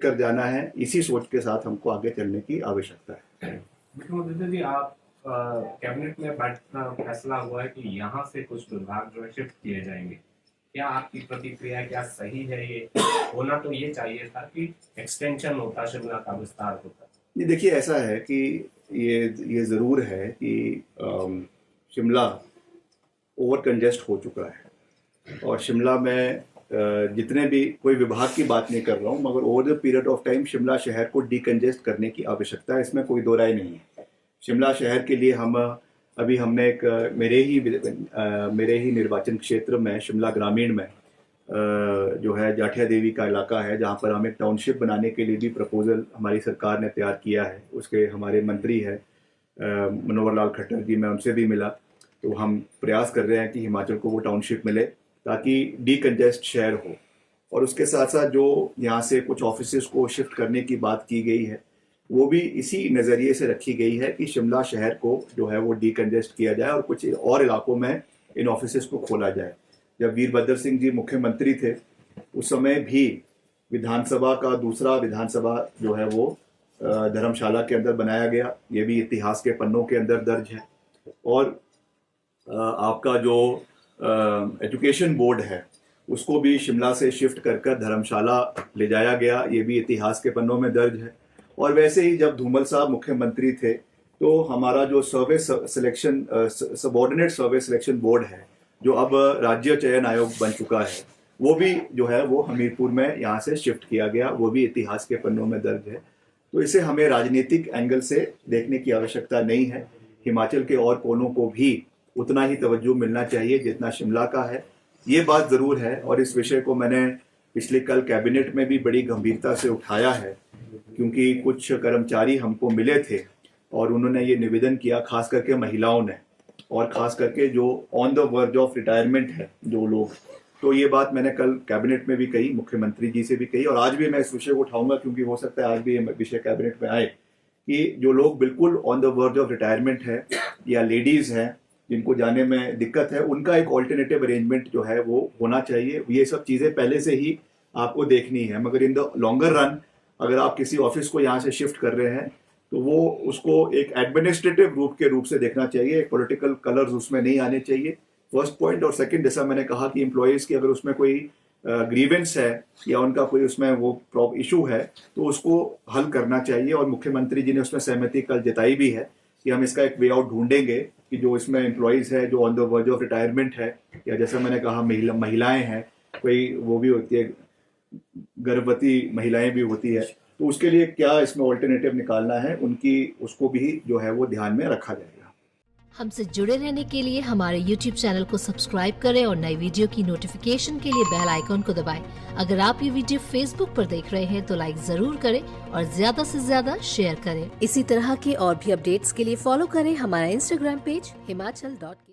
कर जाना है, इसी सोच के साथ हमको आगे चलने की आवश्यकता है। मुख्यमंत्री जी, आप कैबिनेट में बैठना फैसला हुआ है कि यहाँ से कुछ विभाग जो है शिफ्ट किए जाएंगे, क्या आपकी प्रतिक्रिया, क्या सही है? ये होना तो ये चाहिए था कि एक्सटेंशन होता, शिमला का विस्तार होता। ये देखिए, ऐसा है कि ये ज़रूर है कि शिमला ओवर कंजेस्ट हो चुका है और शिमला में जितने भी, कोई विभाग की बात नहीं कर रहा हूँ, मगर over the period of time Shimla शहर को डीकंजेस्ट करने की आवश्यकता है, इसमें कोई दो राय नहीं है। शिमला शहर के लिए हमने एक मेरे ही निर्वाचन क्षेत्र में, शिमला ग्रामीण में जो है जाठिया देवी का इलाका है, जहाँ पर हम एक टाउनशिप बनाने के लिए भी प्रपोजल हमारी सरकार ने तैयार किया है। उसके हमारे मंत्री है मनोहर लाल खट्टर जी, मैं उनसे भी मिला, तो हम प्रयास कर रहे हैं कि हिमाचल को वो टाउनशिप मिले ताकि डीकंजेस्ट शहर हो। और उसके साथ साथ जो यहाँ से कुछ ऑफिसेस को शिफ्ट करने की बात की गई है, वो भी इसी नज़रिए से रखी गई है कि शिमला शहर को जो है वो डीकंजेस्ट किया जाए और कुछ और इलाकों में इन ऑफिसेस को खोला जाए। जब वीरभद्र सिंह जी मुख्यमंत्री थे, उस समय भी विधानसभा का दूसरा विधानसभा जो है वो धर्मशाला के अंदर बनाया गया, ये भी इतिहास के पन्नों के अंदर दर्ज है। और आपका जो एजुकेशन बोर्ड है, उसको भी शिमला से शिफ्ट कर धर्मशाला ले जाया गया, ये भी इतिहास के पन्नों में दर्ज है। और वैसे ही जब धूमल साहब मुख्यमंत्री थे, तो हमारा जो सर्वे सिलेक्शन सबऑर्डिनेट सर्वे सिलेक्शन बोर्ड है, जो अब राज्य चयन आयोग बन चुका है, वो भी जो है वो हमीरपुर में यहाँ से शिफ्ट किया गया, वो भी इतिहास के पन्नों में दर्ज है। तो इसे हमें राजनीतिक एंगल से देखने की आवश्यकता नहीं है। हिमाचल के और कोनों को भी उतना ही तवज्जो मिलना चाहिए जितना शिमला का है, ये बात ज़रूर है। और इस विषय को मैंने पिछले कल कैबिनेट में भी बड़ी गंभीरता से उठाया है, क्योंकि कुछ कर्मचारी हमको मिले थे और उन्होंने ये निवेदन किया, खास करके महिलाओं ने, और ख़ास करके जो on the verge of retirement है जो लोग, तो ये बात मैंने कल कैबिनेट में भी कही, मुख्यमंत्री जी से भी कही, और आज भी मैं इस विषय को उठाऊंगा, क्योंकि हो सकता है आज भी ये विषय कैबिनेट में आए कि जो लोग बिल्कुल on the verge of retirement है या लेडीज़ हैं जिनको जाने में दिक्कत है, उनका एक ऑल्टरनेटिव अरेंजमेंट जो है वो होना चाहिए। ये सब चीज़ें पहले से ही आपको देखनी है, मगर इन द लॉन्गर रन अगर आप किसी ऑफिस को यहाँ से शिफ्ट कर रहे हैं, तो वो उसको एक एडमिनिस्ट्रेटिव रूप से देखना चाहिए, एक पॉलिटिकल कलर्स उसमें नहीं आने चाहिए, फर्स्ट पॉइंट। और सेकंड, जैसा मैंने कहा कि एम्प्लॉयज़ की अगर उसमें कोई ग्रीवेंस है या उनका कोई उसमें वो इशू है, तो उसको हल करना चाहिए। और मुख्यमंत्री जी ने उसमें सहमति कल जताई भी है कि हम इसका एक वे आउट ढूंढेंगे कि जो इसमें एम्प्लॉयज़ है जो on the verge of retirement है, या जैसा मैंने कहा महिलाएं हैं, कोई वो भी होती है, गर्भवती महिलाएं भी होती है, तो उसके लिए क्या इसमें ऑल्टरनेटिव निकालना है, उसको भी जो है वो ध्यान में रखा जाएगा। हमसे जुड़े रहने के लिए हमारे YouTube चैनल को सब्सक्राइब करें और नई वीडियो की नोटिफिकेशन के लिए बेल आइकॉन को दबाएं। अगर आप ये वीडियो Facebook पर देख रहे हैं तो लाइक जरूर करें और ज्यादा से ज्यादा शेयर करें। इसी तरह के और भी अपडेट्स के लिए फॉलो करें हमारा Instagram पेज himachal.ke।